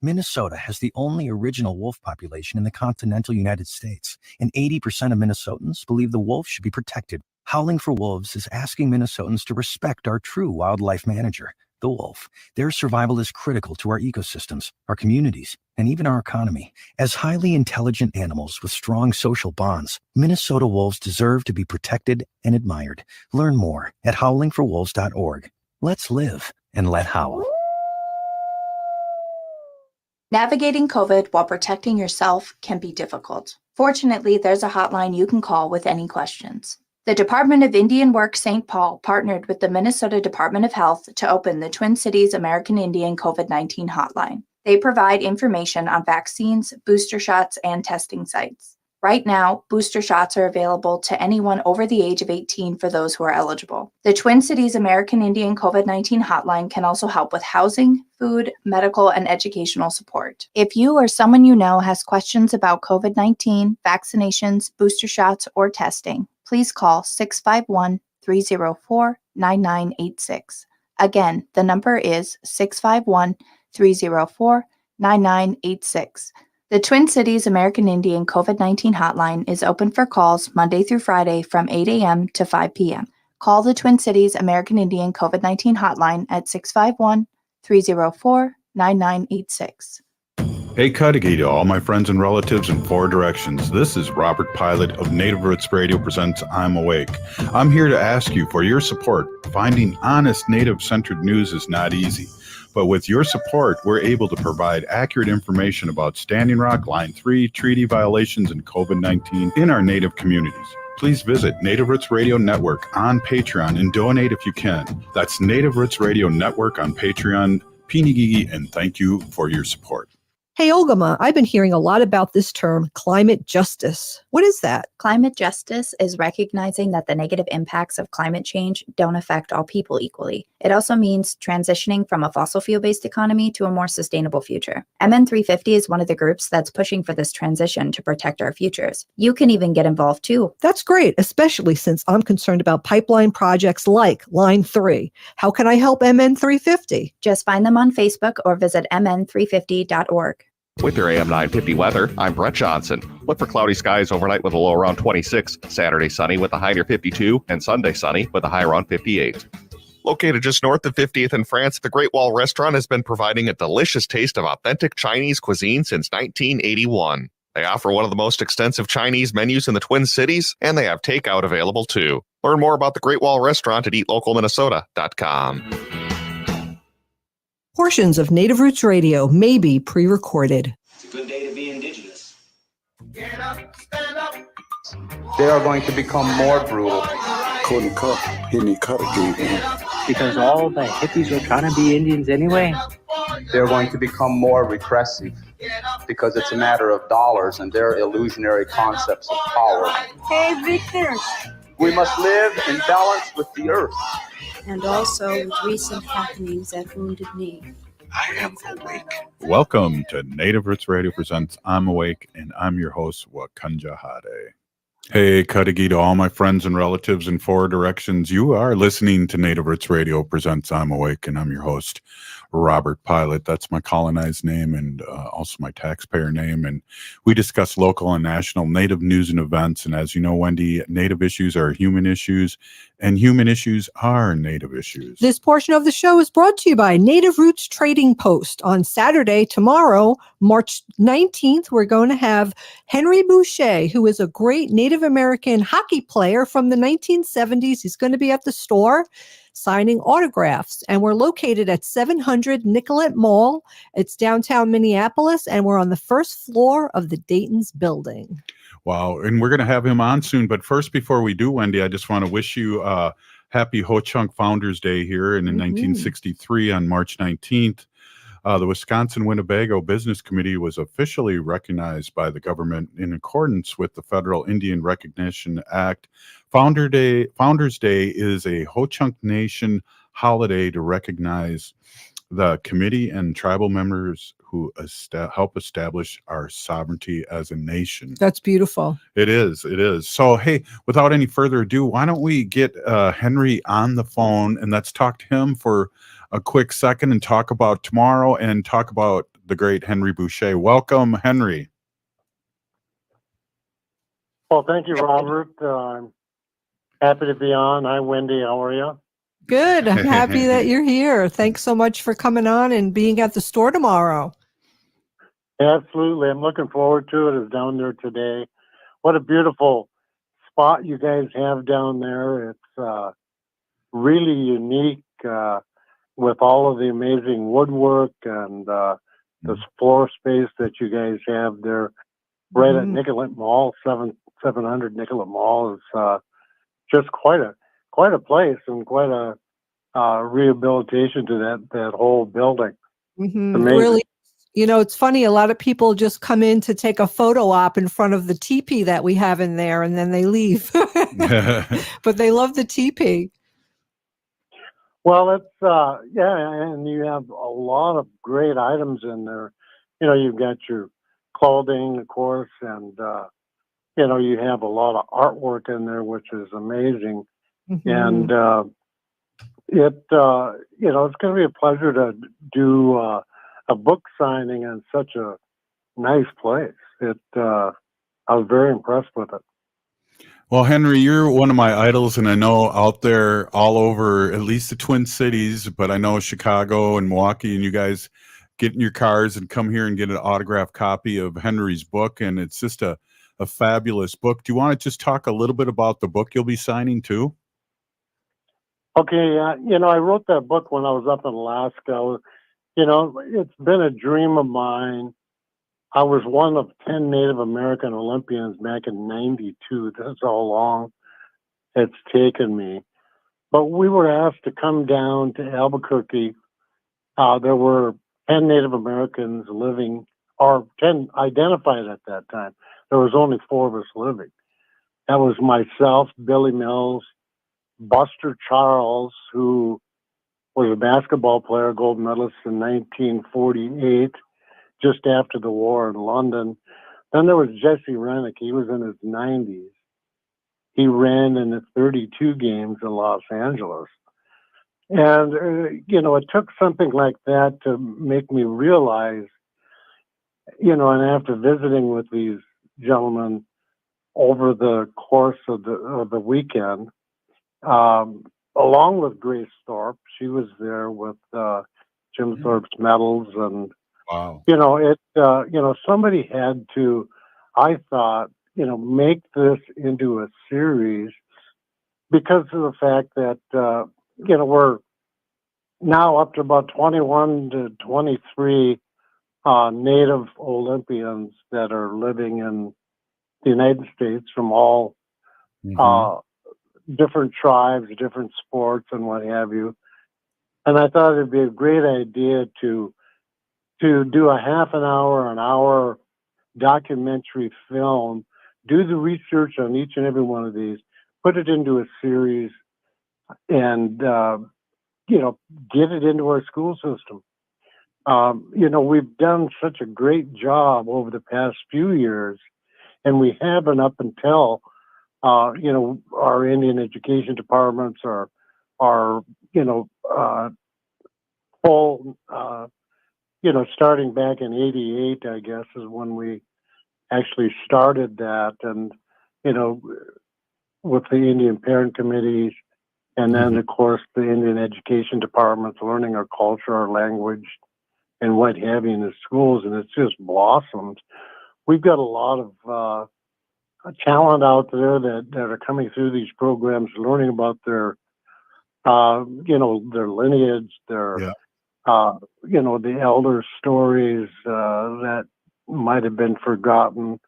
Minnesota has the only original wolf population in the continental United States, and 80% of Minnesotans believe the wolf should be protected. Howling for Wolves is asking Minnesotans to respect our true wildlife manager, the wolf. Their survival is critical to our ecosystems, our communities, and even our economy. As highly intelligent animals with strong social bonds, Minnesota wolves deserve to be protected and admired. Learn more at howlingforwolves.org. Let's live and let howl. Navigating COVID while protecting yourself can be difficult. Fortunately, there's a hotline you can call with any questions. The Department of Indian Work St. Paul partnered with the Minnesota Department of Health to open the Twin Cities American Indian COVID-19 hotline. They provide information on vaccines, booster shots, and testing sites. Right now, booster shots are available to anyone over the age of 18 for those who are eligible. The Twin Cities American Indian COVID-19 hotline can also help with housing, food, medical, and educational support. If you or someone you know has questions about COVID-19, vaccinations, booster shots, or testing, please call 651-304-9986. Again, the number is 651-304-9986. The Twin Cities American Indian COVID-19 hotline is open for calls Monday through Friday from 8 a.m. to 5 p.m. Call the Twin Cities American Indian COVID-19 hotline at 651-304-9986. Hey, Cudahy to all my friends and relatives in four directions. This is Robert Pilot of Native Roots Radio presents I'm Awake. I'm here to ask you for your support. Finding honest Native-centered news is not easy. But with your support, we're able to provide accurate information about Standing Rock, Line 3, treaty violations, and COVID-19 in our Native communities. Please visit Native Roots Radio Network on Patreon and donate if you can. That's Native Roots Radio Network on Patreon. Pinigigi, and thank you for your support. Hey, Olgama, I've been hearing a lot about this term, climate justice. What is that? Climate justice is recognizing that the negative impacts of climate change don't affect all people equally. It also means transitioning from a fossil fuel-based economy to a more sustainable future. MN350 is one of the groups that's pushing for this transition to protect our futures. You can even get involved too. That's great, especially since I'm concerned about pipeline projects like Line 3. How can I help MN350? Just find them on Facebook or visit mn350.org. With your AM 950 weather, I'm Brett Johnson. Look for cloudy skies overnight with a low around 26, Saturday sunny with a high near 52, and Sunday sunny with a high around 58. Located just north of 50th in France, the Great Wall Restaurant has been providing a delicious taste of authentic Chinese cuisine since 1981. They offer one of the most extensive Chinese menus in the Twin Cities, and they have takeout available too. Learn more about the Great Wall Restaurant at eatlocalminnesota.com. Portions of Native Roots Radio may be pre-recorded. It's a good day to be Indigenous. Get up, stand up. They are going to become more brutal. Couldn't cut, any cut again. Because all the hippies are trying to be Indians anyway. They're going to become more repressive because it's a matter of dollars and their illusionary concepts of power. Hey, Victor. We must live in balance with the earth. And also with recent happenings that wounded me. I am awake. Welcome to Native Roots Radio presents I'm Awake, and I'm your host, Wakanja Hade. Hey, Cudahy to all my friends and relatives in four directions. You are listening to Native Roots Radio presents I'm Awake, and I'm your host, Robert Pilot. That's my colonized name and also my taxpayer name. And we discuss local and national Native news and events. And as you know, Wendy, Native issues are human issues, and human issues are Native issues. This portion of the show is brought to you by Native Roots Trading Post. On Saturday, tomorrow, March 19th, we're going to have Henry Boucher, who is a great Native American hockey player from the 1970s. He's going to be at the store signing autographs, and we're located at 700 Nicollet Mall. It's downtown Minneapolis, and we're on the first floor of the Dayton's building. Wow, and we're going to have him on soon. But first, before we do, Wendy, I just want to wish you happy Ho-Chunk Founders Day here in 1963 on March 19th. The Wisconsin-Winnebago Business Committee was officially recognized by the government in accordance with the Federal Indian Recognition Act. Founders Day is a Ho-Chunk Nation holiday to recognize the committee and tribal members who help establish our sovereignty as a nation. That's beautiful. It is. It is. So, hey, without any further ado, why don't we get Henry on the phone and let's talk to him for a quick second and talk about tomorrow and talk about the great Henry Boucher. Welcome, Henry. Well, thank you, Robert. I'm happy to be on. Hi, Wendy. How are you? Good. I'm happy that you're here. Thanks so much for coming on and being at the store tomorrow. Absolutely. I'm looking forward to it. I was down there today. What a beautiful spot you guys have down there. It's really unique with all of the amazing woodwork and the floor space that you guys have there right at Nicollet Mall, 700 Nicollet Mall is just quite a place and quite a rehabilitation to that whole building. Amazing. Really, it's funny. A lot of people just come in to take a photo op in front of the teepee that we have in there, and then they leave. But they love the teepee. Well, it's and you have a lot of great items in there. You've got your clothing, of course, and you have a lot of artwork in there, which is amazing. And it's going to be a pleasure to do a book signing in such a nice place. I was very impressed with it. Well, Henry, you're one of my idols, and I know out there all over, at least the Twin Cities, but I know Chicago and Milwaukee, and you guys get in your cars and come here and get an autographed copy of Henry's book, and it's just a fabulous book. Do you want to just talk a little bit about the book you'll be signing too? Okay, I wrote that book when I was up in Alaska. It's been a dream of mine. I was one of 10 Native American Olympians back in '92. That's how long it's taken me. But we were asked to come down to Albuquerque. There were 10 Native Americans living, or 10 identified at that time. There was only 4 of us living. That was myself, Billy Mills, Buster Charles, who was a basketball player, gold medalist in 1948, just after the war in London. Then there was Jesse Rennick. He was in his 90s. He ran in the 32 games in Los Angeles. And, it took something like that to make me realize, and after visiting with these gentlemen over the course of the weekend, along with Grace Thorpe, she was there with Jim Thorpe's medals, and wow, somebody had to, I thought, make this into a series because of the fact that we're now up to about 21 to 23 Native Olympians that are living in the United States from all different tribes, different sports, and what have you. And I thought it'd be a great idea to do a half an hour documentary film, do the research on each and every one of these, put it into a series, and get it into our school system. We've done such a great job over the past few years, and we haven't up until our Indian education departments are full. Starting back in '88, I guess, is when we actually started that, and with the Indian parent committees, and then of course the Indian education departments learning our culture, our language, and what have you in the schools, and it's just blossomed. We've got a lot of talent out there that are coming through these programs, learning about their lineage, their the elder stories that might have been forgotten,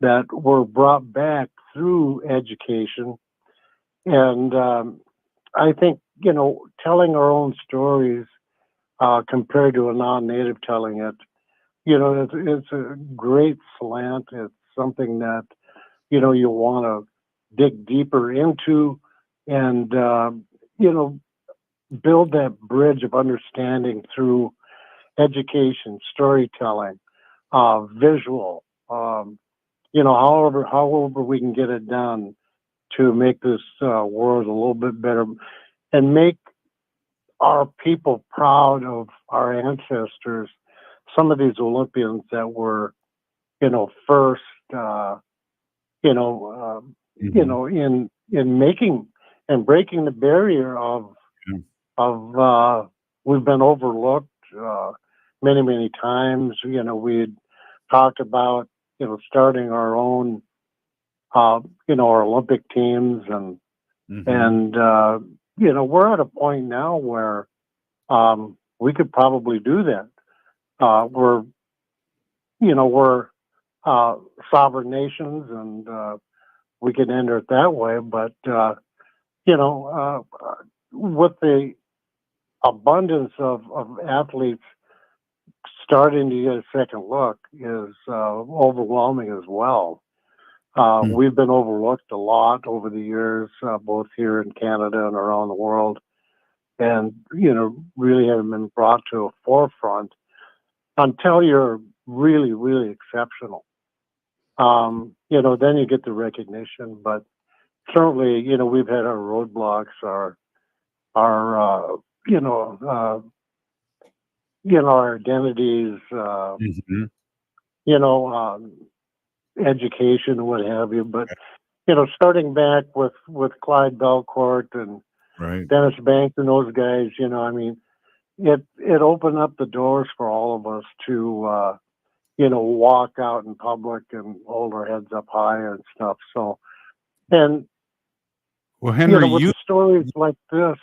that were brought back through education. And I think, telling our own stories compared to a non-native telling it, it's a great slant. It's something that, you want to dig deeper into and, build that bridge of understanding through education, storytelling, visual, however we can get it done to make this world a little bit better and make our people proud of our ancestors some of these Olympians that were, first, in making and breaking the barrier of we've been overlooked many, many times. We'd talked about, starting our own, our Olympic teams, and we're at a point now where we could probably do that. We're sovereign nations, and we can enter it that way. But with the abundance of athletes starting to get a second look is overwhelming as well. We've been overlooked a lot over the years, both here in Canada and around the world, and really haven't been brought to a forefront until you're really, really exceptional. Then you get the recognition. But certainly, we've had our roadblocks, our our identities, education, what have you. But starting back with Clyde Belcourt and Dennis Banks and those guys, it opened up the doors for all of us to walk out in public and hold our heads up high and stuff. So, and well, Henry, with stories like this,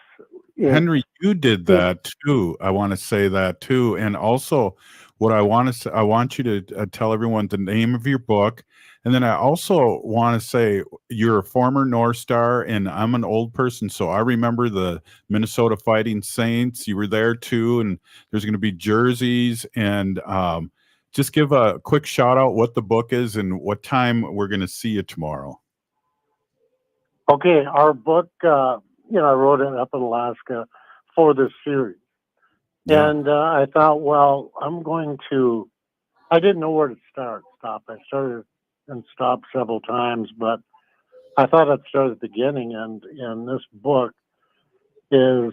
Henry, you did that too. I want to say that too, and also what I want to say, I want you to tell everyone the name of your book, and then I also want to say you're a former North Star, and I'm an old person, so I remember the Minnesota Fighting Saints. You were there too, and there's going to be jerseys, and just give a quick shout out what the book is and what time we're going to see you tomorrow. Okay, our book, I wrote it up in Alaska for this series. Yeah. And I thought, well, I didn't know where to stop. I started and stopped several times, but I thought I'd start at the beginning. And this book is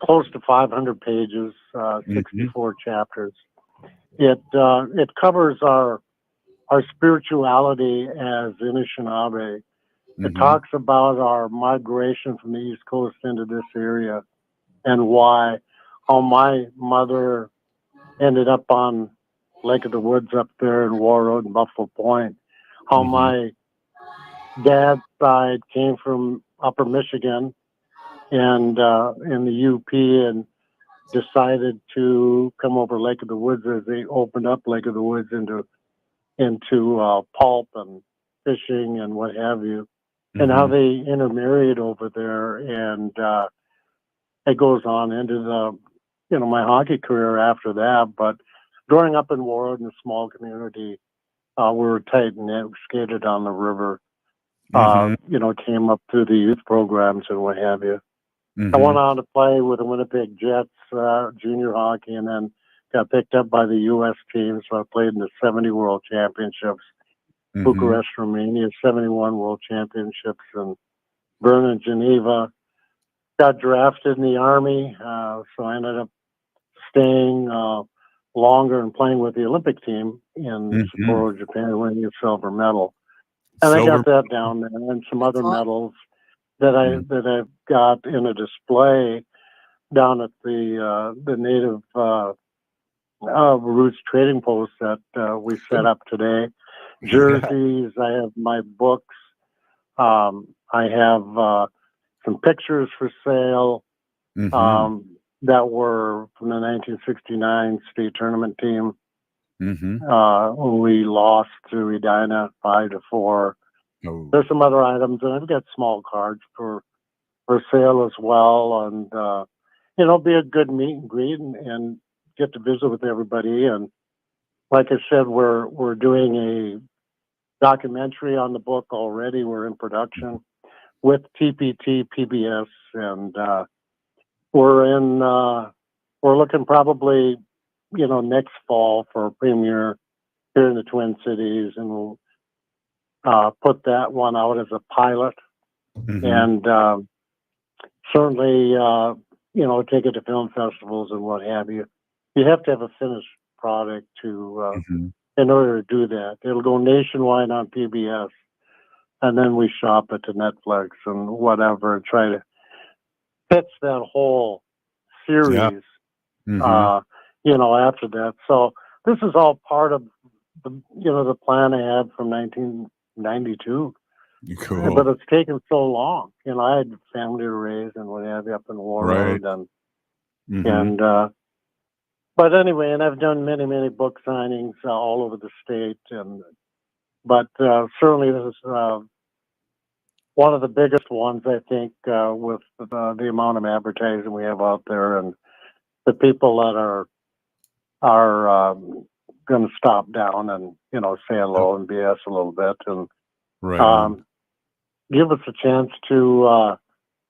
close to 500 pages, 64 chapters. It covers our spirituality as Anishinaabe. It talks about our migration from the East Coast into this area and how my mother ended up on Lake of the Woods up there in War Road and Buffalo Point, how my dad's side came from Upper Michigan and in the UP and decided to come over Lake of the Woods as they opened up Lake of the Woods into pulp and fishing and what have you. And how they intermarried over there, and it goes on into my hockey career after that. But growing up in Warroad in a small community, we were tight knit. We skated on the river. Came up through the youth programs and what have you. I went on to play with the Winnipeg Jets junior hockey, and then got picked up by the U.S. team. So I played in the 70 World Championships. Bucharest, Romania, 71 World Championships, and Bern and Geneva. Got drafted in the Army, so I ended up staying longer and playing with the Olympic team in Sapporo, Japan, winning a silver medal. And I got that down there, and some other medals that I've got in a display down at the Native Roots Trading Post that we set up today. Jerseys, I have my books, I have some pictures for sale that were from the 1969 state tournament team. When we lost to Edina 5-4. There's some other items, and I've got small cards for sale as well, and it'll be a good meet and greet and get to visit with everybody. And like I said, we're doing a documentary on the book already. We're in production with TPT PBS, and we're looking probably next fall for a premiere here in the Twin Cities, and we'll put that one out as a pilot, and certainly take it to film festivals and what have you. You have to have a finished product to Mm-hmm. in order to do that. It'll go nationwide on PBS, and then we shop it to Netflix and whatever, and try to pitch that whole series. Yeah. Mm-hmm. After that. So this is all part of the plan I had from 1992. Cool. But it's taken so long. I had family to raise and what have you up in Warroad, Right. and but anyway, and I've done many, many book signings all over the state, but certainly this is one of the biggest ones, I think, with the amount of advertising we have out there and the people that are going to stop down and say hello and BS a little bit and Right. give us a chance to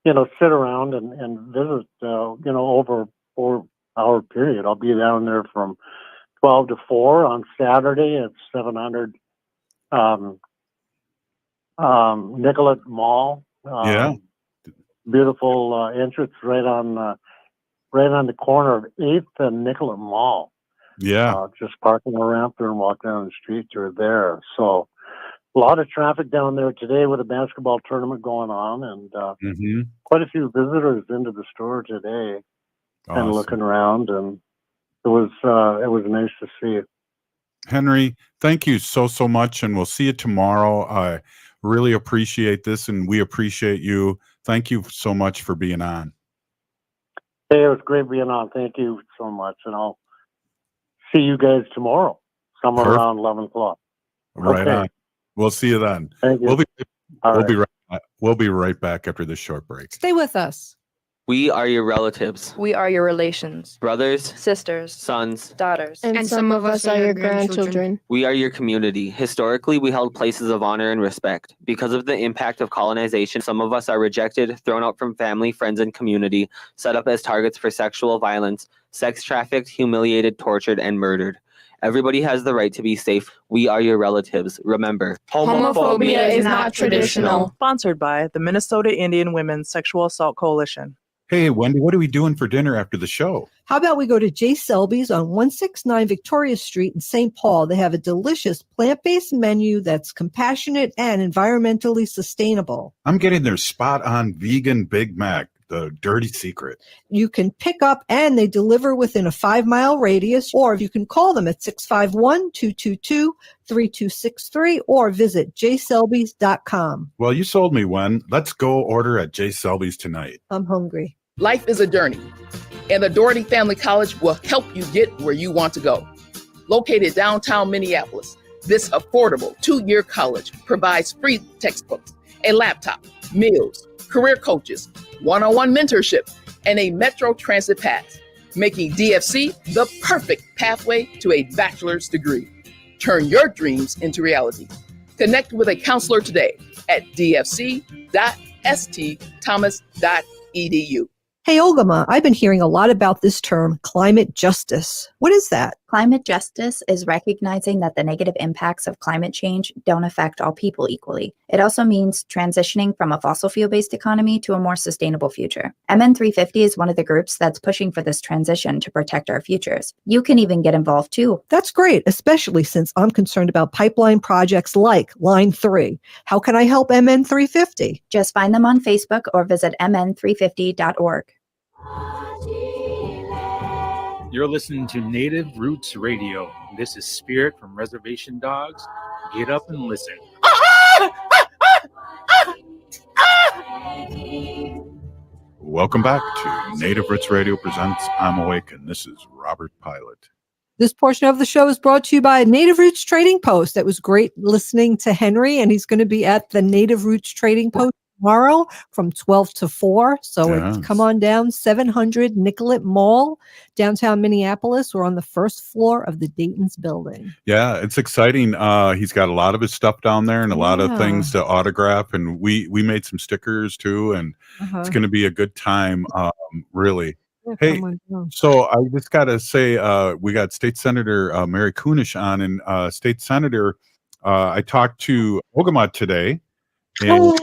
sit around and visit over a 4-hour period. I'll be down there from 12 to 4 on Saturday at 700 Nicollet Mall. Yeah. Beautiful entrance right on the corner of 8th and Nicollet Mall. Yeah. Just parking a ramp there and walk down the street, you're there. So a lot of traffic down there today with a basketball tournament going on, and quite a few visitors into the store today and looking around, and it was nice to see it. Henry, thank you so much, and we'll see you tomorrow. I really appreciate this, and we appreciate you. Thank you so much for being on. Hey, it was great being on. Thank you so much, and I'll see you guys tomorrow, somewhere around 11 o'clock. Right on. We'll see you then. Thank you. We'll be right back after this short break. Stay with us. We are your relatives. We are your relations. Brothers, sisters, sons, daughters. And some of us are your grandchildren. We are your community. Historically, we held places of honor and respect. Because of the impact of colonization, some of us are rejected, thrown out from family, friends, and community, set up as targets for sexual violence, sex trafficked, humiliated, tortured, and murdered. Everybody has the right to be safe. We are your relatives. Remember, homophobia is not traditional. Sponsored by the Minnesota Indian Women's Sexual Assault Coalition. Hey, Wendy, what are we doing for dinner after the show? How about we go to J. Selby's on 169 Victoria Street in St. Paul? They have a delicious plant-based menu that's compassionate and environmentally sustainable. I'm getting their spot-on vegan Big Mac, the dirty secret. You can pick up and they deliver within a 5-mile radius, or you can call them at 651-222-3263 or visit jselbys.com. Well, you sold me, Wen. Let's go order at J. Selby's tonight. I'm hungry. Life is a journey, and the Doherty Family College will help you get where you want to go. Located downtown Minneapolis, this affordable 2-year college provides free textbooks, a laptop, meals, career coaches, one-on-one mentorship, and a Metro Transit pass, making DFC the perfect pathway to a bachelor's degree. Turn your dreams into reality. Connect with a counselor today at dfc.stthomas.edu. Hey, Olgama, I've been hearing a lot about this term, climate justice. What is that? Climate justice is recognizing that the negative impacts of climate change don't affect all people equally. It also means transitioning from a fossil fuel-based economy to a more sustainable future. MN350 is one of the groups that's pushing for this transition to protect our futures. You can even get involved too. That's great, especially since I'm concerned about pipeline projects like Line 3. How can I help MN350? Just find them on Facebook or visit mn350.org. You're listening to Native Roots Radio. This is Spirit from Reservation Dogs. Get up and listen. Welcome back to Native Roots Radio presents I'm Awake, and this is Robert Pilot. This portion of the show is brought to you by Native Roots Trading Post. That was great listening to Henry, and he's going to be at the Native Roots Trading Post tomorrow from 12 to 4. So Yes. come on down, 700 Nicollet Mall, downtown Minneapolis. We're on the first floor of the Dayton's building. Yeah, it's exciting. He's got a lot of his stuff down there and a lot of Yeah. things to autograph, and we made some stickers too, and it's going to be a good time, really. Yeah, Hey, come on down. so I just got to say, we got State Senator Mary Kunseh on, and State Senator, I talked to Ogamat today, and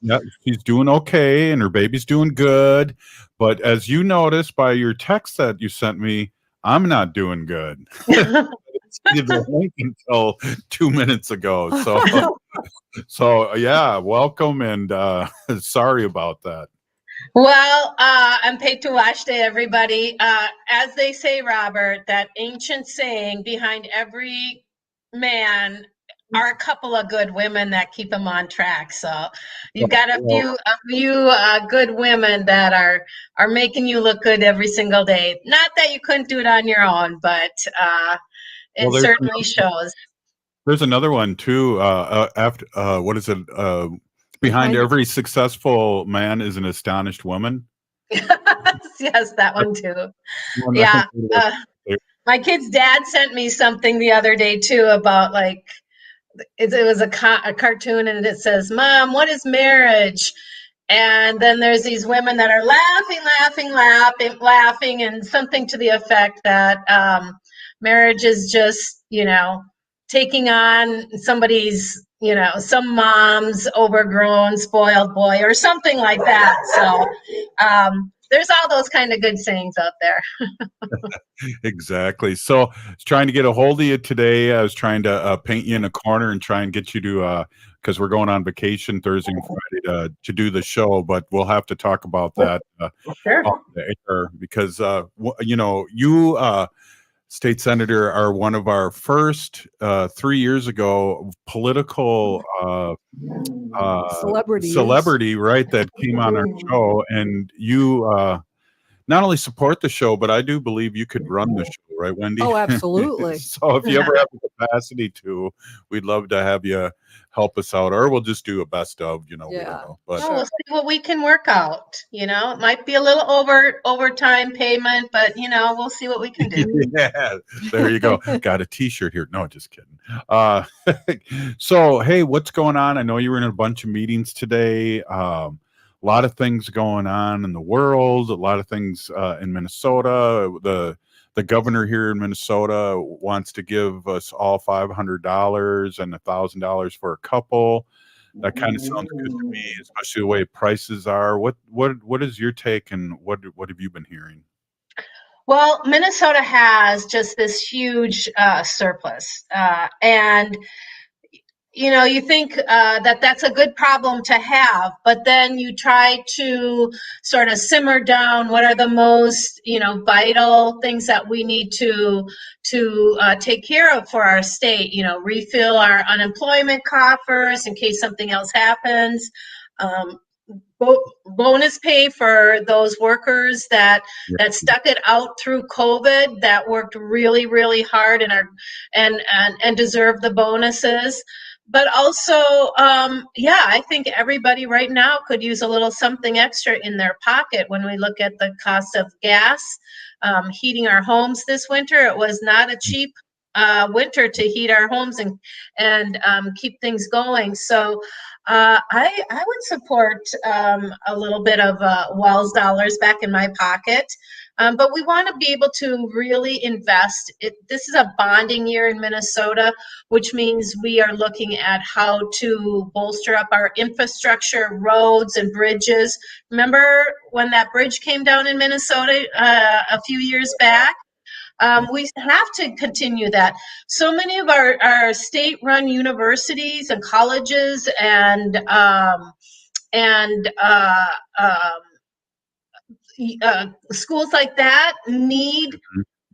yeah, she's doing okay, and her baby's doing good. But as you noticed by your text that you sent me, I'm not doing good. The link until 2 minutes ago. So yeah, welcome and sorry about that. Well, I'm paid to watch day, everybody. As they say, Robert, that ancient saying, behind every man are a couple of good women that keep him on track. So you've got a few good women that are making you look good every single day. Not that you couldn't do it on your own, but it certainly shows. There's another one too. After what is it? Behind every successful man is an astonished woman. Yes, that one too. Yeah. My kid's dad sent me something the other day too about like it was a cartoon and it says, "Mom, what is marriage?" And then there's these women that are laughing, and something to the effect that marriage is just, taking on somebody's, some mom's overgrown, spoiled boy or something like that. So there's all those kind of good sayings out there. Exactly. So I was trying to get a hold of you today. I was trying to paint you in a corner and try and get you to, because we're going on vacation Thursday and Friday to do the show, but we'll have to talk about that Sure. off the air because, you, State Senator, are one of our first 3 years ago political celebrity, right, that came on our show, and you not only support the show, but I do believe you could run the show, right, Wendy? Oh, absolutely. So if you ever have the capacity to, we'd love to have you help us out, or we'll just do a best of, we don't know. But we'll see what we can work out. It might be a little overtime payment, but we'll see what we can do. Yeah, there you go. Got a T-shirt here. No, just kidding. So hey, what's going on? I know you were in a bunch of meetings today. A lot of things going on in the world. A lot of things in Minnesota. The governor here in Minnesota wants to give us all $500 and $1,000 for a couple. That kind of sounds good to me, especially the way prices are. What is your take, and what have you been hearing? Well, Minnesota has just this huge surplus, and you think that's a good problem to have, but then you try to sort of simmer down what are the most vital things that we need to take care of for our state. Refill our unemployment coffers in case something else happens. Bonus pay for those workers that stuck it out through COVID, that worked really, really hard and deserve the bonuses. But also, I think everybody right now could use a little something extra in their pocket when we look at the cost of gas, heating our homes this winter. It was not a cheap winter to heat our homes and keep things going. So I would support a little bit of Wells dollars back in my pocket. But we want to be able to really invest. This is a bonding year in Minnesota, which means we are looking at how to bolster up our infrastructure, roads and bridges. Remember when that bridge came down in Minnesota a few years back? We have to continue that. So many of our state-run universities and colleges and schools like that need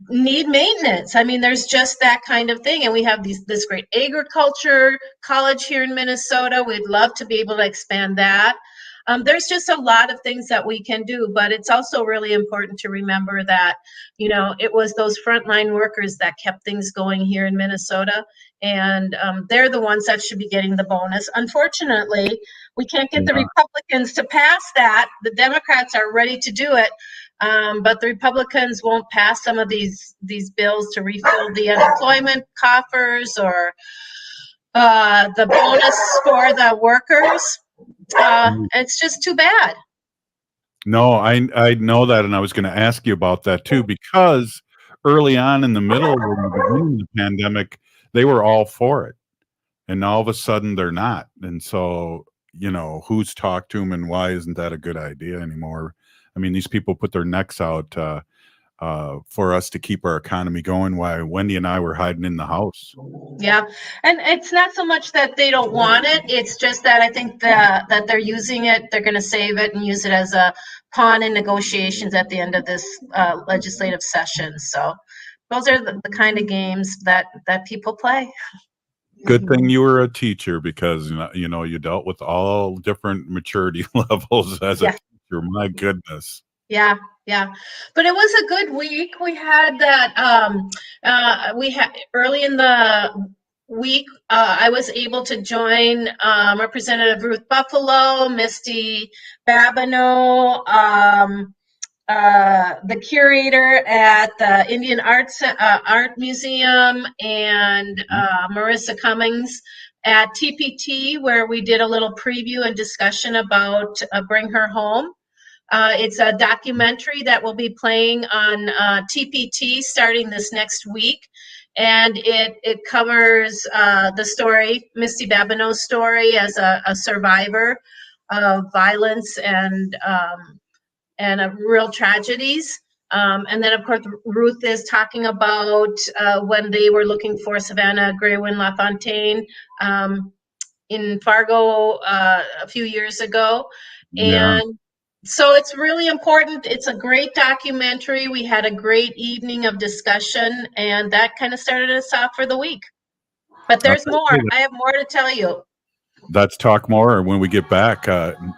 maintenance. I mean, there's just that kind of thing. And we have this great agriculture college here in Minnesota. We'd love to be able to expand that. There's just a lot of things that we can do, but it's also really important to remember that, it was those frontline workers that kept things going here in Minnesota, and they're the ones that should be getting the bonus. Unfortunately, we can't get the Republicans to pass that. The Democrats are ready to do it, but the Republicans won't pass some of these bills to refill the unemployment coffers or the bonus for the workers. It's just too bad. No, I know that, and I was going to ask you about that too, because early on in the middle of the beginning of the pandemic, they were all for it, and all of a sudden they're not. And so, who's talked to them, and why isn't that a good idea anymore? I mean, these people put their necks out for us to keep our economy going while Wendy and I were hiding in the house. Yeah, and it's not so much that they don't want it. It's just that I think that they're using it. They're going to save it and use it as a pawn in negotiations at the end of this legislative session. So those are the kind of games that people play. Good thing you were a teacher, because you dealt with all different maturity levels as a teacher. My goodness. Yeah. But it was a good week. We had that, we had early in the week, I was able to join Representative Ruth Buffalo, Misty Babineau, the curator at the Indian Art Museum, and Marissa Cummings at TPT, where we did a little preview and discussion about Bring Her Home. It's a documentary that will be playing on TPT starting this next week. And it covers the story, Misty Babineau's story as a survivor of violence and real tragedies. And then, of course, Ruth is talking about when they were looking for Savannah Graywin LaFontaine in Fargo a few years ago. And so it's really important. It's a great documentary. We had a great evening of discussion, and that kind of started us off for the week. But there's more. I have more to tell you. Let's talk more when we get back.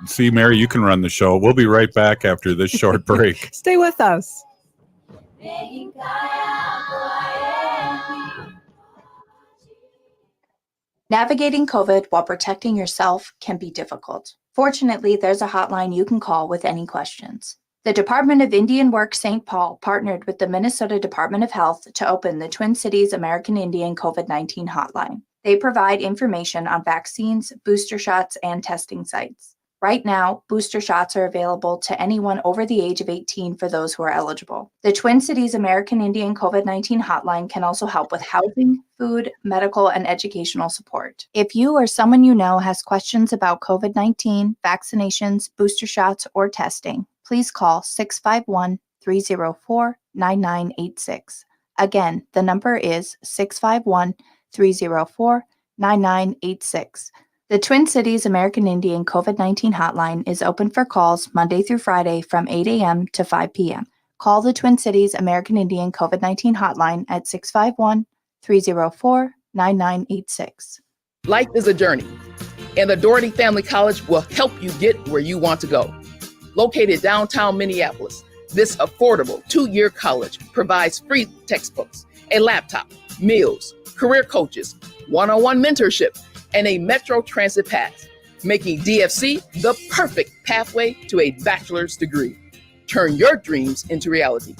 See, Mary, you can run the show. We'll be right back after this short break. Stay with us. Navigating COVID while protecting yourself can be difficult. Fortunately, there's a hotline you can call with any questions. The Department of Indian Work St. Paul partnered with the Minnesota Department of Health to open the Twin Cities American Indian COVID-19 hotline. They provide information on vaccines, booster shots, and testing sites. Right now, booster shots are available to anyone over the age of 18 for those who are eligible. The Twin Cities American Indian COVID-19 hotline can also help with housing, food, medical, and educational support. If you or someone you know has questions about COVID-19, vaccinations, booster shots, or testing, please call 651-304-9986. Again, the number is 651-304-9986. The Twin Cities American Indian COVID-19 hotline is open for calls Monday through Friday from 8 a.m. to 5 p.m. Call the Twin Cities American Indian COVID-19 hotline at 651-304-9986. Life is a journey, and the Doherty Family College will help you get where you want to go. Located downtown Minneapolis, this affordable 2-year college provides free textbooks, a laptop, meals, career coaches, one-on-one mentorship, and a Metro Transit pass, making DFC the perfect pathway to a bachelor's degree. Turn your dreams into reality.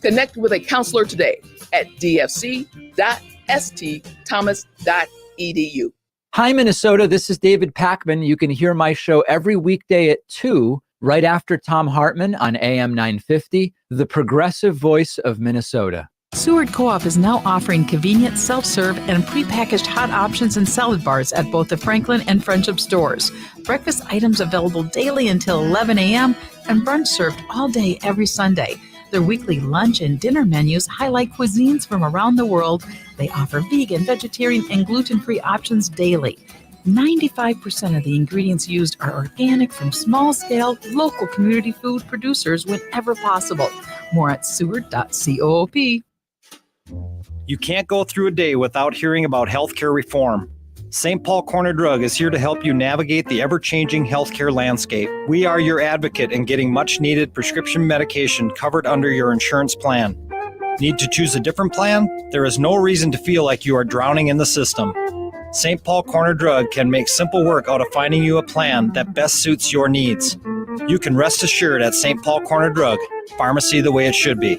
Connect with a counselor today at dfc.stthomas.edu. Hi, Minnesota. This is David Packman. You can hear my show every weekday at 2, right after Tom Hartman on AM 950, the progressive voice of Minnesota. Seward Co-op is now offering convenient self-serve and prepackaged hot options and salad bars at both the Franklin and Friendship stores. Breakfast items available daily until 11 a.m. and brunch served all day every Sunday. Their weekly lunch and dinner menus highlight cuisines from around the world. They offer vegan, vegetarian, and gluten-free options daily. 95% of the ingredients used are organic from small-scale, local community food producers whenever possible. More at seward.coop. You can't go through a day without hearing about healthcare reform. St. Paul Corner Drug is here to help you navigate the ever-changing healthcare landscape. We are your advocate in getting much-needed prescription medication covered under your insurance plan. Need to choose a different plan? There is no reason to feel like you are drowning in the system. St. Paul Corner Drug can make simple work out of finding you a plan that best suits your needs. You can rest assured at St. Paul Corner Drug, pharmacy the way it should be.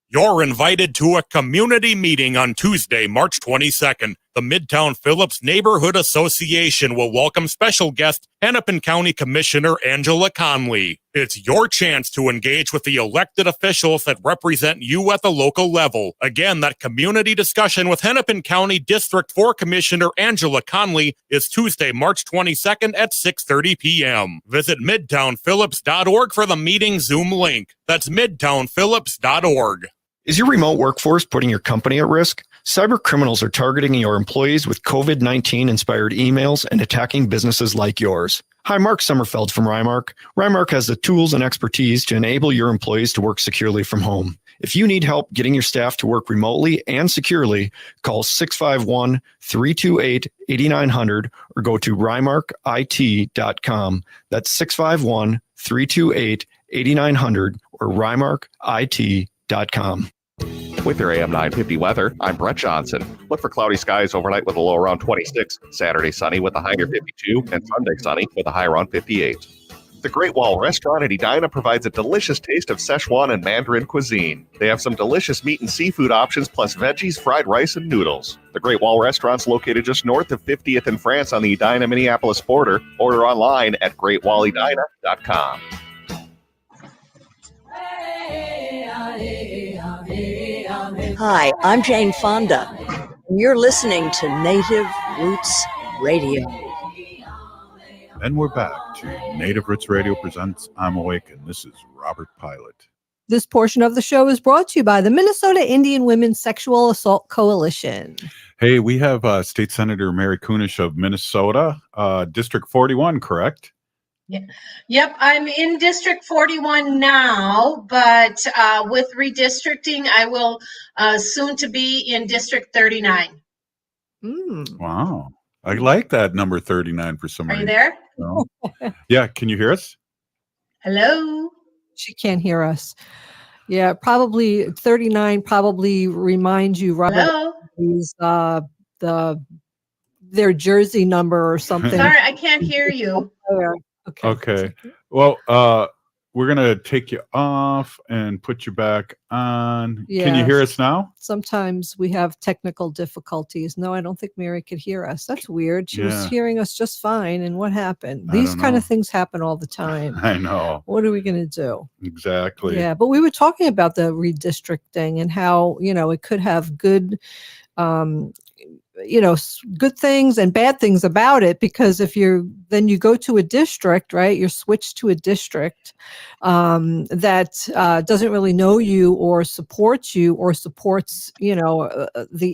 You're invited to a community meeting on Tuesday, March 22nd. The Midtown Phillips Neighborhood Association will welcome special guest Hennepin County Commissioner Angela Conley. It's your chance to engage with the elected officials that represent you at the local level. Again, that community discussion with Hennepin County District 4 Commissioner Angela Conley is Tuesday, March 22nd at 6:30 p.m. Visit midtownphillips.org for the meeting Zoom link. That's midtownphillips.org. Is your remote workforce putting your company at risk? Cyber criminals are targeting your employees with COVID-19 inspired emails and attacking businesses like yours. Hi, Mark Sommerfeld from Rymark. Rymark has the tools and expertise to enable your employees to work securely from home. If you need help getting your staff to work remotely and securely, call 651-328-8900 or go to rymarkit.com. That's 651-328-8900 or rymarkit.com. With your AM 950 weather, I'm Brett Johnson. Look for cloudy skies overnight with a low around 26, Saturday sunny with a high near 52, and Sunday sunny with a high around 58. The Great Wall Restaurant in Edina provides a delicious taste of Szechuan and Mandarin cuisine. They have some delicious meat and seafood options, plus veggies, fried rice, and noodles. The Great Wall Restaurant's located just north of 50th in France on the Edina-Minneapolis border. Order online at greatwalledina.com. Hi, I'm Jane Fonda, and you're listening to Native Roots Radio. And we're back to Native Roots Radio presents I'm Awake, and this is Robert Pilot. This portion of the show is brought to you by the Minnesota Indian Women's Sexual Assault Coalition. Hey, we have State Senator Mary Kunseh of Minnesota, District 41, correct? Yeah. Yep, I'm in District 41 now, but with redistricting, I will soon to be in District 39. Wow. I like that number 39 for some Are reason. you there? No. Yeah, can you hear us? Hello? She can't hear us. Yeah, probably 39 probably reminds you, Robert, Hello? is their jersey number or something. Sorry, I can't hear you. Okay. Well, we're going to take you off and put you back on. Yeah. Can you hear us now? Sometimes we have technical difficulties. No, I don't think Mary could hear us. That's weird. She was hearing us just fine. And what happened? These kind of things happen all the time. I know. What are we going to do? Exactly. Yeah, but we were talking about the redistricting and how, it could have good, good things and bad things about it, because if then you go to a district, right? You're switched to a district that doesn't really know you or supports the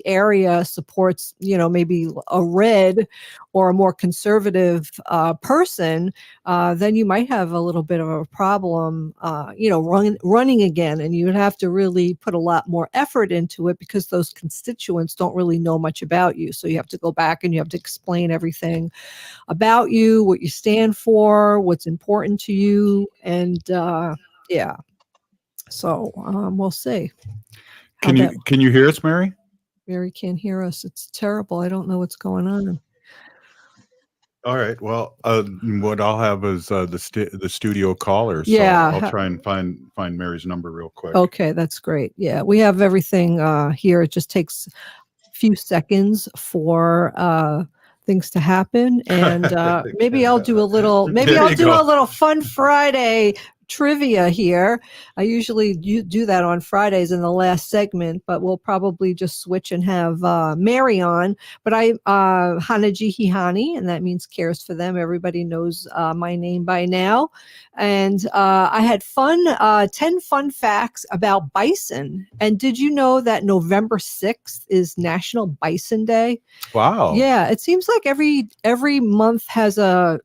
area supports, maybe a red or a more conservative person, then you might have a little bit of a problem, running again, and you would have to really put a lot more effort into it because those constituents don't really know much about you. So you have to go back and you have to explain everything about you, what you stand for, what's important to you, and So we'll see. Can you hear us, Mary? Mary can't hear us. It's terrible. I don't know what's going on. All right. Well, what I'll have is the studio caller. So Yeah. I'll try and find Mary's number real quick. Okay, that's great. Yeah, we have everything here. It just takes a few seconds for things to happen, and maybe I'll do a little. Maybe I'll do a little Fun Friday trivia here. I usually do that on Fridays in the last segment, but we'll probably just switch and have Mary on. But I Hanaji Hihani, and that means cares for them. Everybody knows my name by now. And I had 10 fun facts about bison. And did you know that November 6th is National Bison Day? Wow. Yeah, it seems like every month has a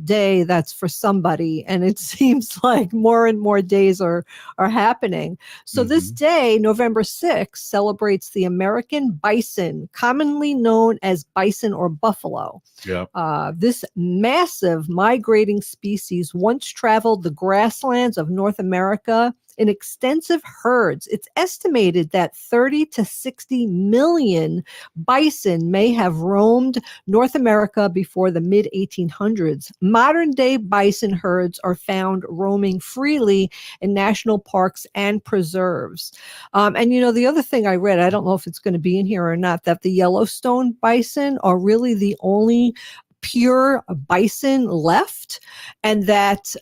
day that's for somebody, and it seems like more and more days are happening. So this day, November 6th, celebrates the American bison, commonly known as bison or buffalo. Yeah. This massive migrating species once traveled the grasslands of North America in extensive herds. It's estimated that 30 to 60 million bison may have roamed North America before the mid-1800s. Modern-day bison herds are found roaming freely in national parks and preserves. And, you know, the other thing I read, I don't know if it's going to be in here or not, that the Yellowstone bison are really the only pure bison left, and that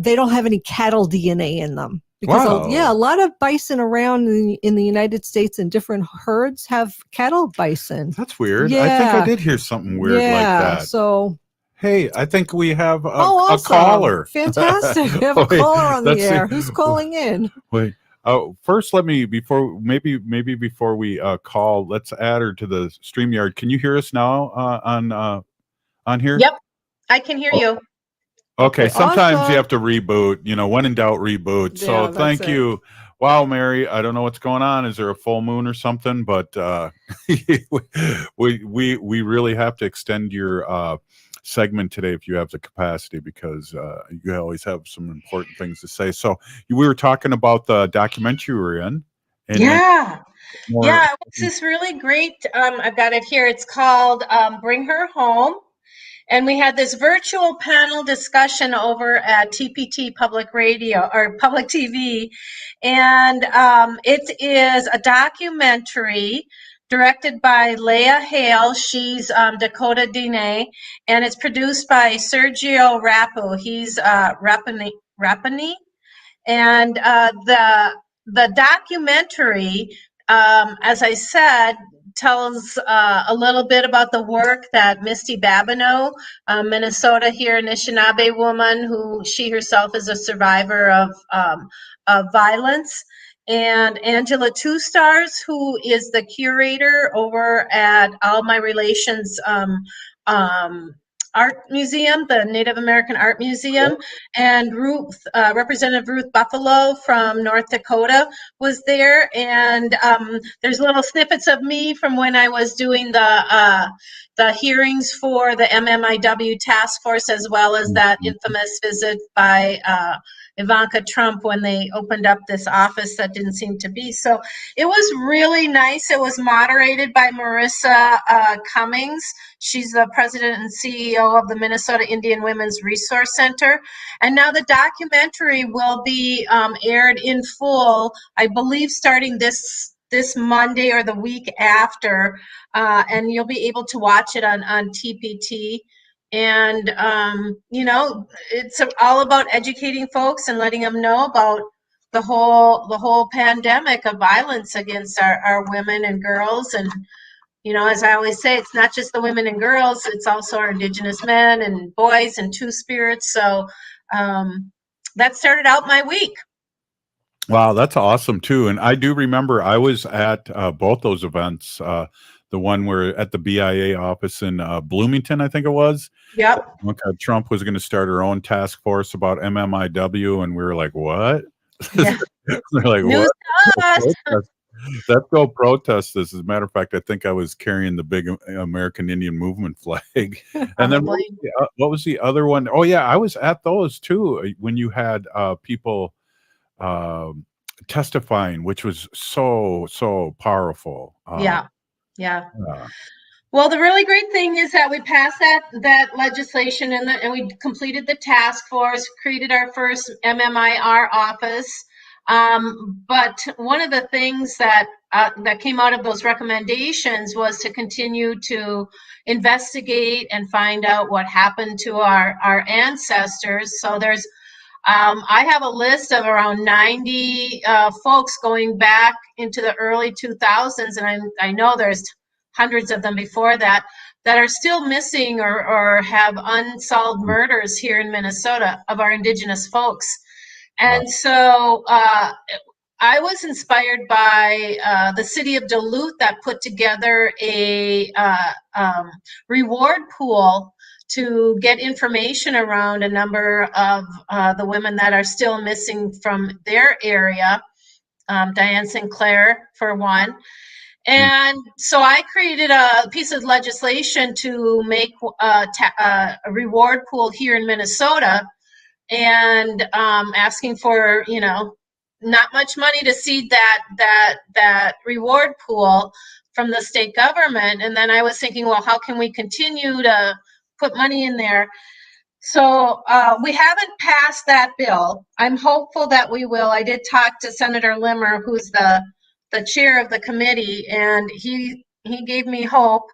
they don't have any cattle DNA in them. Because a lot of bison around in the United States and different herds have cattle bison. That's weird. Yeah. I think I did hear something weird like that. So, hey, I think we have a awesome. caller. Fantastic. We have a caller on the air. Who's calling in? Wait. First, let me before we call, let's add her to the StreamYard. Can you hear us now on here? Yep, I can hear you. Okay, sometimes awesome. you have to reboot, you know, when in doubt, reboot. So thank you. Wow, Mary, I don't know what's going on. Is there a full moon or something? But we really have to extend your segment today if you have the capacity, because you always have some important things to say. So we were talking about the documentary we were in. And yeah, it was this really great. I've got it here. It's called Bring Her Home. And we had this virtual panel discussion over at TPT Public Radio or Public TV. And it is a documentary directed by Leah Hale. She's Dakota Dene. And it's produced by Sergio Rapu. He's Rapani. And the documentary, as I said, tells a little bit about the work that Misty Babineau, Minnesota here, Anishinaabe woman, who she herself is a survivor of violence, and Angela Two Stars, who is the curator over at All My Relations Art Museum, the Native American Art Museum, and Representative Ruth Buffalo from North Dakota was there. And there's little snippets of me from when I was doing the hearings for the MMIW task force, as well as that infamous visit by Ivanka Trump when they opened up this office that didn't seem to be. So it was really nice. It was moderated by Marissa Cummings. She's the president and CEO of the Minnesota Indian Women's Resource Center. And now the documentary will be aired in full, I believe, starting this Monday or the week after. And you'll be able to watch it on TPT. And, you know, it's all about educating folks and letting them know about the whole pandemic of violence against our women and girls. And, you know, as I always say, it's not just the women and girls, it's also our Indigenous men and boys and Two-Spirits. So that started out my week. Wow, that's awesome too. And I do remember I was at both those events. The one where at the BIA office in Bloomington, I think it was. Yep. Trump was going to start her own task force about MMIW, and we were like, "What?" Yeah. They're like, News "What? to us. Let's go protest this." As a matter of fact, I think I was carrying the big American Indian Movement flag. And then what was the other one? Oh yeah, I was at those too when you had people testifying, which was so powerful. Yeah. Well, the really great thing is that we passed that legislation and we completed the task force, created our first MMIR office. But one of the things that came out of those recommendations was to continue to investigate and find out what happened to our ancestors. So there's I have a list of around 90 folks going back into the early 2000s, and I know there's hundreds of them before that are still missing or have unsolved murders here in Minnesota of our Indigenous folks. And so I was inspired by the city of Duluth that put together a reward pool to get information around a number of the women that are still missing from their area, Diane Sinclair for one. And so I created a piece of legislation to make a reward pool here in Minnesota, and asking for, you know, not much money to seed that reward pool from the state government. And then I was thinking, well, how can we continue to put money in there? So we haven't passed that bill. I'm hopeful that we will. I did talk to Senator Limmer, who's the chair of the committee, and he gave me hope.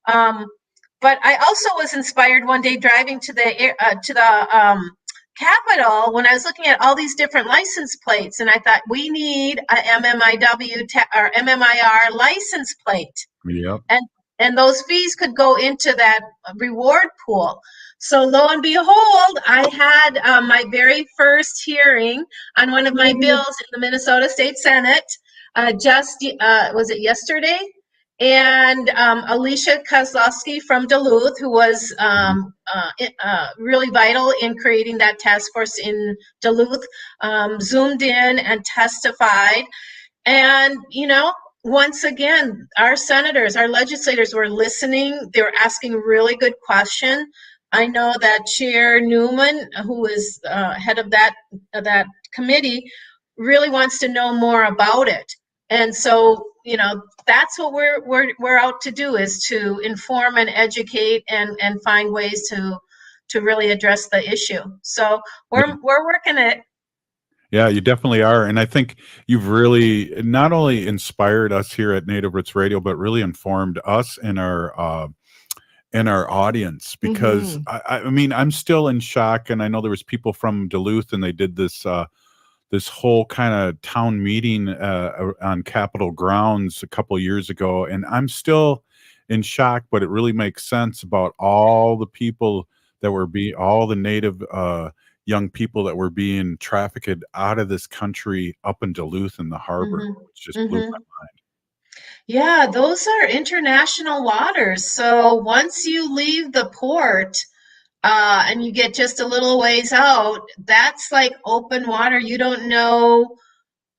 But I also was inspired one day driving to the Capitol when I was looking at all these different license plates, and I thought we need a or MMIR license plate. Yep. And those fees could go into that reward pool. So lo and behold, I had my very first hearing on one of my bills in the Minnesota State Senate. Was it yesterday? And Alicia Kozlowski from Duluth, who was really vital in creating that task force in Duluth, zoomed in and testified. And, once again, our senators, our legislators were listening. They were asking really good questions. I know that Chair Newman, who is head of that committee, really wants to know more about it. And so, that's what we're out to do, is to inform and educate and find ways to really address the issue. So we're working it. Yeah, you definitely are. And I think you've really not only inspired us here at Native Roots Radio, but really informed us and our audience, because I mean, I'm still in shock. And I know there was people from Duluth, and they did this this whole kind of town meeting on Capitol grounds a couple years ago. And I'm still in shock, but it really makes sense about all the people that were all the Native young people that were being trafficked out of this country up in Duluth in the harbor, which just blew my mind. Yeah, those are international waters. So once you leave the port and you get just a little ways out, that's like open water. You don't know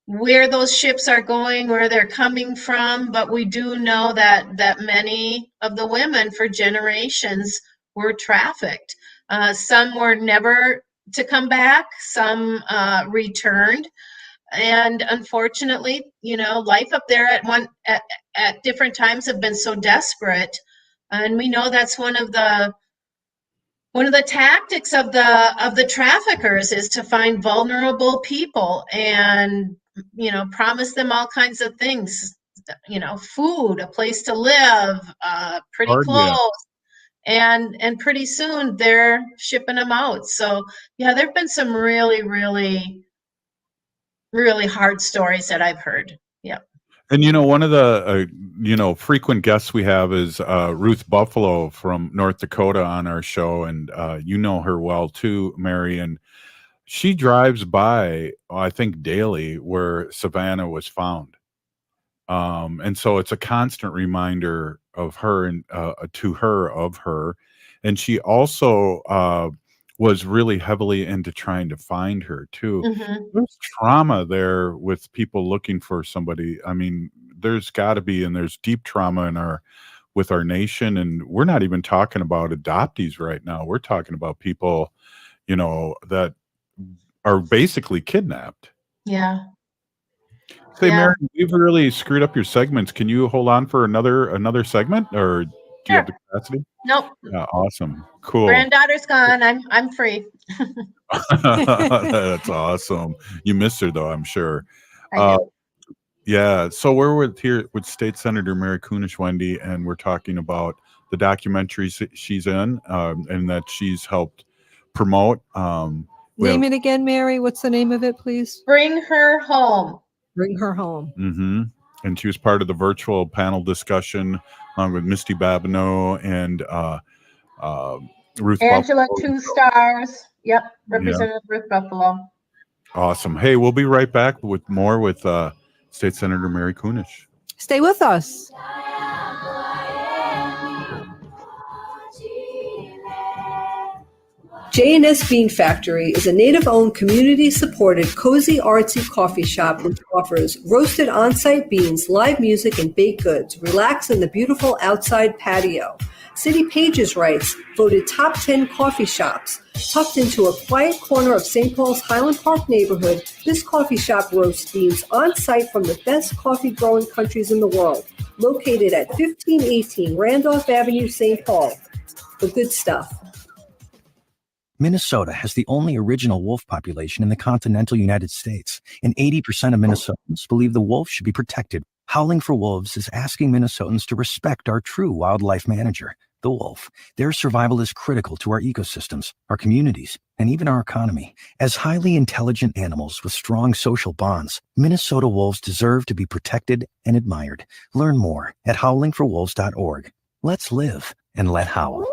where those ships are going, where they're coming from, but we do know that many of the women for generations were trafficked. Some were never to come back, some returned. And unfortunately, life up there at different times have been so desperate. And we know that's one of the tactics of the traffickers is to find vulnerable people and, promise them all kinds of things, food, a place to live, pretty clothes. And pretty soon they're shipping them out. So yeah, there've been some really, really, really hard stories that I've heard. Yeah. And one of the frequent guests we have is Ruth Buffalo from North Dakota on our show, and you know her well too, Mary. And she drives by, I think, daily where Savannah was found. And so it's a constant reminder of her and to her of her. And she also was really heavily into trying to find her too. There's trauma there with people looking for somebody. I mean, there's got to be, and there's deep trauma with our nation. And we're not even talking about adoptees right now. We're talking about people, that are basically kidnapped. Yeah. Say, Mary, we've really screwed up your segments. Can you hold on for another segment, or do you have the capacity? Nope. Yeah, awesome. Cool. Granddaughter's gone. I'm free. That's awesome. You missed her though, I'm sure. I do. Yeah. So we're here with State Senator Mary Kunseh, Wendy, and we're talking about the documentaries she's in and that she's helped promote. Name it again, Mary. What's the name of it, please? Bring Her Home. Bring Her Home. And she was part of the virtual panel discussion with Misty Babineau and Ruth Angela Buffalo. 2 stars. Yep. Representative Ruth Buffalo. Awesome. Hey, we'll be right back with more with State Senator Mary Kunseh. Stay with us. J&S Bean Factory is a native-owned, community-supported, cozy, artsy coffee shop which offers roasted on-site beans, live music, and baked goods. Relax in the beautiful outside patio. City Pages writes, voted top 10 coffee shops. Tucked into a quiet corner of St. Paul's Highland Park neighborhood, this coffee shop roasts beans on-site from the best coffee-growing countries in the world. Located at 1518 Randolph Avenue, St. Paul. The good stuff. Minnesota has the only original wolf population in the continental United States, and 80% of Minnesotans believe the wolf should be protected. Howling for Wolves is asking Minnesotans to respect our true wildlife manager, the wolf. Their survival is critical to our ecosystems, our communities, and even our economy. As highly intelligent animals with strong social bonds, Minnesota wolves deserve to be protected and admired. Learn more at howlingforwolves.org. Let's live and let howl.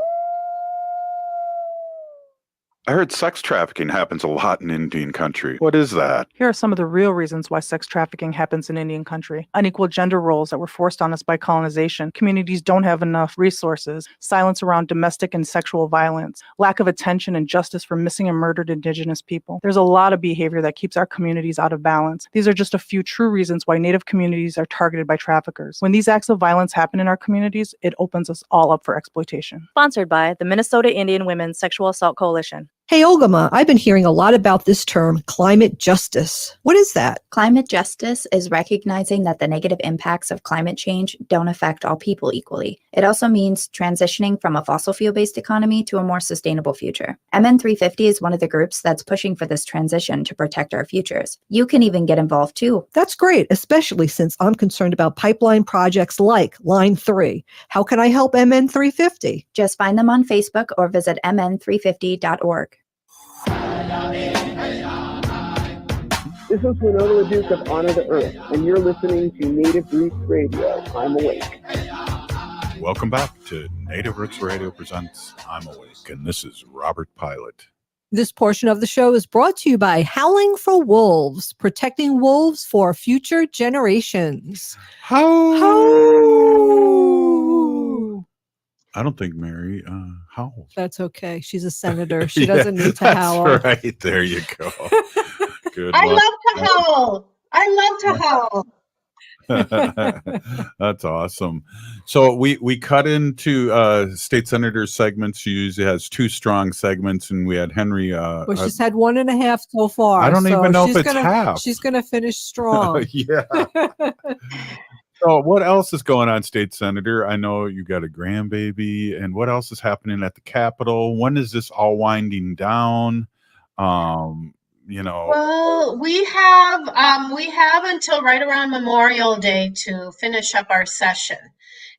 I heard sex trafficking happens a lot in Indian country. What is that? Here are some of the real reasons why sex trafficking happens in Indian country. Unequal gender roles that were forced on us by colonization. Communities don't have enough resources. Silence around domestic and sexual violence. Lack of attention and justice for missing and murdered Indigenous people. There's a lot of behavior that keeps our communities out of balance. These are just a few true reasons why Native communities are targeted by traffickers. When these acts of violence happen in our communities, it opens us all up for exploitation. Sponsored by the Minnesota Indian Women's Sexual Assault Coalition. Hey, Olgama, I've been hearing a lot about this term, climate justice. What is that? Climate justice is recognizing that the negative impacts of climate change don't affect all people equally. It also means transitioning from a fossil fuel-based economy to a more sustainable future. MN350 is one of the groups that's pushing for this transition to protect our futures. You can even get involved too. That's great, especially since I'm concerned about pipeline projects like Line 3. How can I help MN350? Just find them on Facebook or visit mn350.org. This is Winona LaDuke of Honor the Earth, and you're listening to Native Roots Radio. I'm Awake. Welcome back to Native Roots Radio presents I'm Awake, and this is Robert Pilot. This portion of the show is brought to you by Howling for Wolves, protecting wolves for future generations. I don't think Mary howls. That's okay. She's a senator. She doesn't need to howl. That's right. There you go. Good I luck. love to howl. I love to howl. That's awesome. So we cut into state senator segments. She usually has two strong segments, and we had Henry. Well, she's had 1.5 so far. I don't even know if it's half. She's going to finish strong. Yeah. So what else is going on, State Senator? I know you got a grandbaby, and what else is happening at the Capitol? When is this all winding down? Well, we have until right around Memorial Day to finish up our session,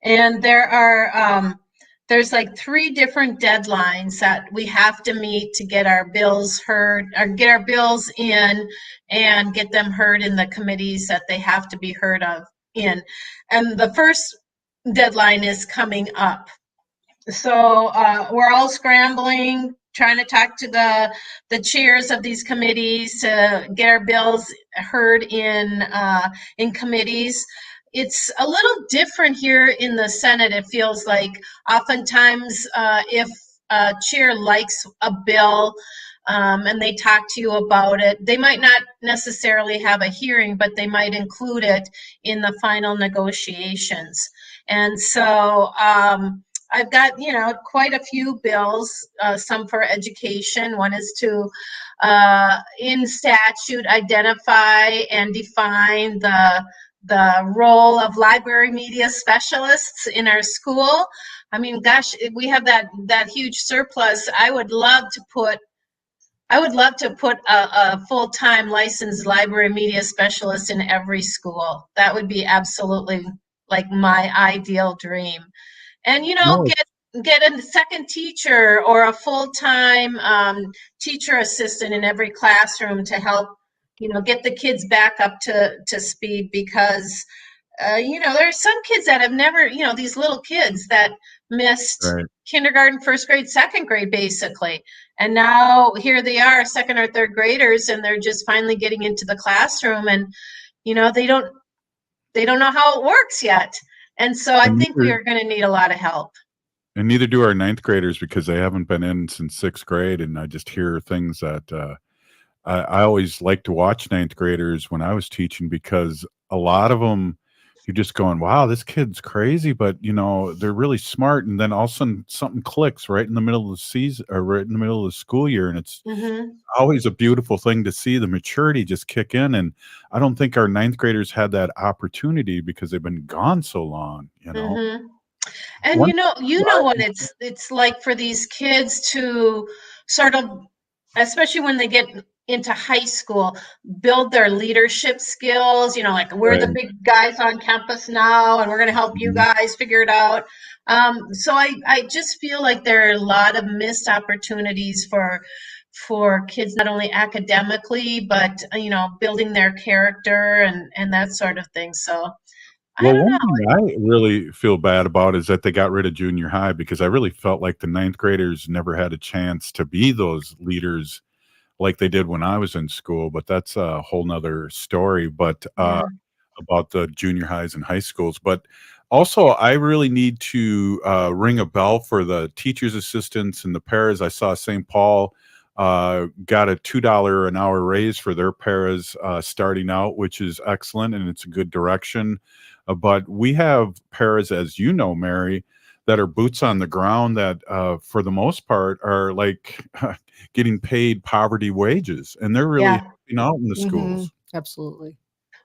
and there's like 3 different deadlines that we have to meet to get our bills heard, or get our bills in, and get them heard in the committees that they have to be heard of in. And the first deadline is coming up. So we're all scrambling, trying to talk to the chairs of these committees to get our bills heard in committees. It's a little different here in the Senate. It feels like oftentimes if a chair likes a bill, and they talk to you about it, they might not necessarily have a hearing, but they might include it in the final negotiations. And so I've got, quite a few bills, some for education. One is to, in statute, identify and define the role of library media specialists in our school. I mean, gosh, we have that huge surplus. I would love to put a full-time licensed library media specialist in every school. That would be absolutely like my ideal dream. And, get a second teacher or a full-time teacher assistant in every classroom to help, get the kids back up to speed, because, there's some kids that have never, these little kids that missed kindergarten, first grade, second grade, basically. And now here they are, second or third graders, and they're just finally getting into the classroom, and, they don't know how it works yet. And so I think we are going to need a lot of help. And neither do our ninth graders because they haven't been in since sixth grade. And I just hear things that I always like to watch ninth graders when I was teaching because a lot of them, you're just going, wow, this kid's crazy, but they're really smart. And then all of a sudden something clicks right in the middle of the season or right in the middle of the school year. And it's always a beautiful thing to see the maturity just kick in. And I don't think our ninth graders had that opportunity because they've been gone so long, And One- you know what it's like for these kids to sort of, especially when they get into high school, build their leadership skills, like we're the Right. big guys on campus now and we're going to help you guys figure it out. So I just feel like there are a lot of missed opportunities for kids, not only academically, but, building their character and that sort of thing. So Well, one thing I really feel bad about is that they got rid of junior high because I really felt like the ninth graders never had a chance to be those leaders like they did when I was in school. But that's a whole nother story. But about the junior highs and high schools. But also, I really need to ring a bell for the teachers' assistants and the paras. I saw St. Paul got a $2 an hour raise for their paras starting out, which is excellent and it's a good direction. But we have paras, as you know, Mary, that are boots on the ground that for the most part are like getting paid poverty wages, and they're really helping out in the schools. Absolutely.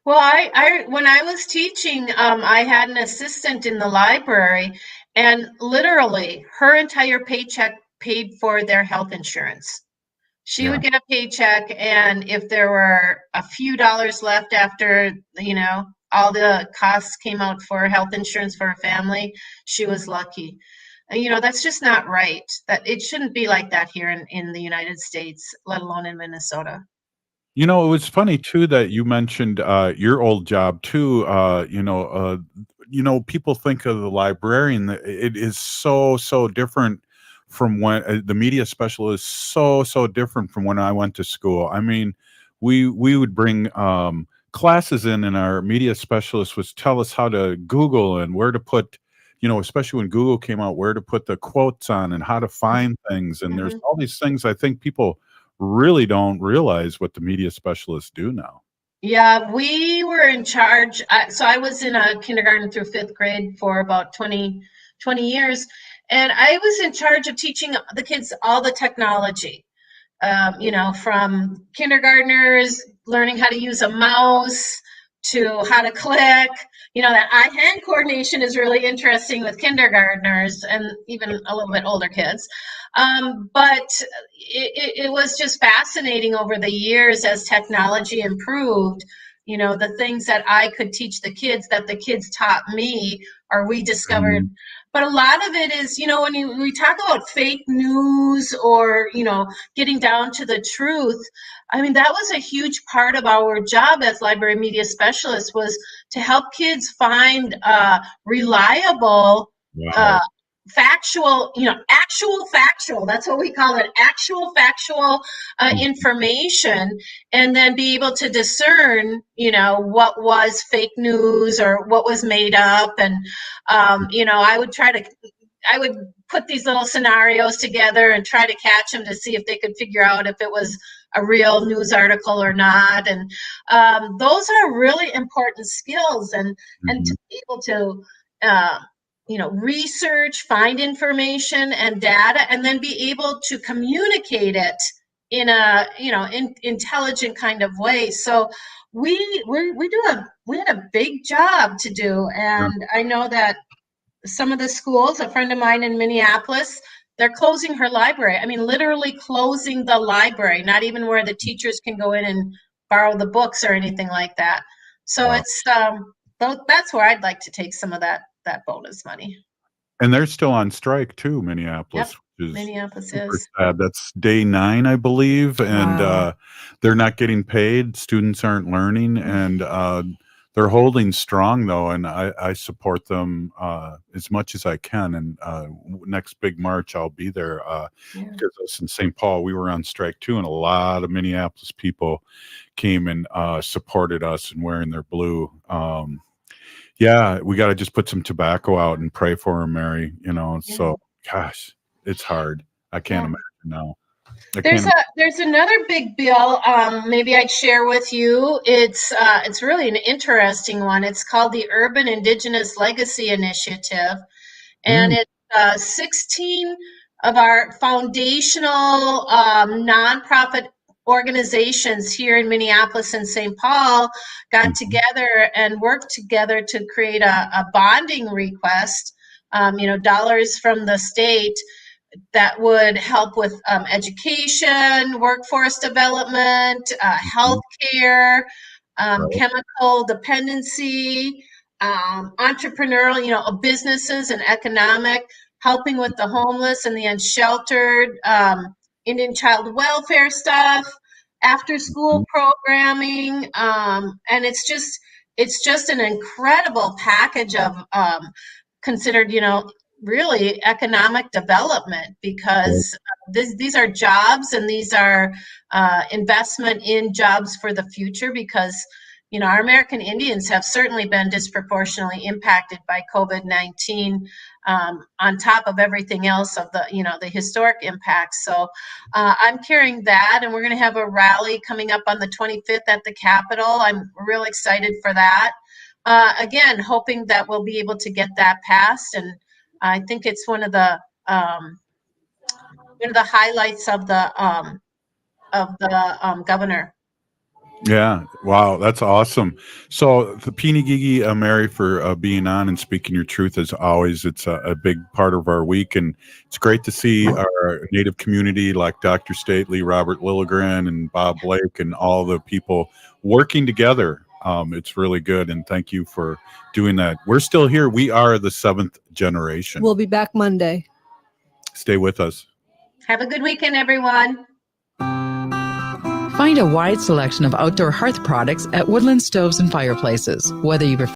Well, I when I was teaching, I had an assistant in the library, and literally her entire paycheck paid for their health insurance. She would get a paycheck, and if there were a few dollars left after, all the costs came out for health insurance for her family, she was lucky. That's just not right. That it shouldn't be like that here in the United States, let alone in Minnesota. It was funny too that you mentioned your old job too. People think of the librarian. It is so different from when the media specialist. So different from when I went to school. I mean, we would bring classes in, and our media specialist would tell us how to Google and where to put. Especially when Google came out, where to put the quotes on and how to find things. And there's all these things I think people really don't realize what the media specialists do now. Yeah, we were in charge. So I was in a kindergarten through fifth grade for about 20 years. And I was in charge of teaching the kids all the technology, from kindergartners learning how to use a mouse to how to click. That eye-hand coordination is really interesting with kindergartners and even a little bit older kids. But it was just fascinating over the years as technology improved, the things that I could teach the kids that the kids taught me or we discovered. But a lot of it is, when we talk about fake news or, getting down to the truth, I mean, that was a huge part of our job as library media specialists, was to help kids find reliable, factual, actual factual, that's what we call it, actual factual information, and then be able to discern, what was fake news or what was made up. And, I would put these little scenarios together and try to catch them to see if they could figure out if it was a real news article or not. And those are really important skills, and to be able to research, find information and data, and then be able to communicate it in a intelligent kind of way. So we had a big job to do, and I know that some of the schools, a friend of mine in Minneapolis, they're closing her library. I mean, literally closing the library, not even where the teachers can go in and borrow the books or anything like that. So it's that's where I'd like to take some of that bonus money. And they're still on strike too, Minneapolis. Yep. Which is Minneapolis super is. sad. That's day 9, I believe, and they're not getting paid. Students aren't learning, and they're holding strong though, and I support them as much as I can. And next big March, I'll be there because us in St. Paul, we were on strike too, and a lot of Minneapolis people came and supported us and wearing their blue. Yeah, we got to just put some tobacco out and pray for them, Mary. So Gosh, it's hard. I can't imagine now. There's another big bill. Maybe I'd share with you. It's really an interesting one. It's called the Urban Indigenous Legacy Initiative, and it's 16 of our foundational nonprofit organizations here in Minneapolis and St. Paul got together and worked together to create a bonding request. Dollars from the state that would help with education, workforce development, healthcare, chemical dependency, entrepreneurial, businesses and economic, helping with the homeless and the unsheltered, Indian child welfare stuff, after school programming, and it's just an incredible package of considered, really economic development, because these are jobs, and these are investment in jobs for the future, because our American Indians have certainly been disproportionately impacted by COVID-19, on top of everything else of the historic impacts. So I'm carrying that, and we're going to have a rally coming up on the 25th at the Capitol. I'm real excited for that. Again, hoping that we'll be able to get that passed, and I think it's one of the highlights of the governor. Yeah. Wow. That's awesome. So the Pinigigi, Mary, for being on and speaking your truth as always. It's a big part of our week, and it's great to see our Native community like Dr. Stately, Robert Lilligren, and Bob Blake, and all the people working together. It's really good, and thank you for doing that. We're still here. We are the 7th generation. We'll be back Monday. Stay with us. Have a good weekend, everyone. Find a wide selection of outdoor hearth products at Woodland Stoves and Fireplaces. Whether you prefer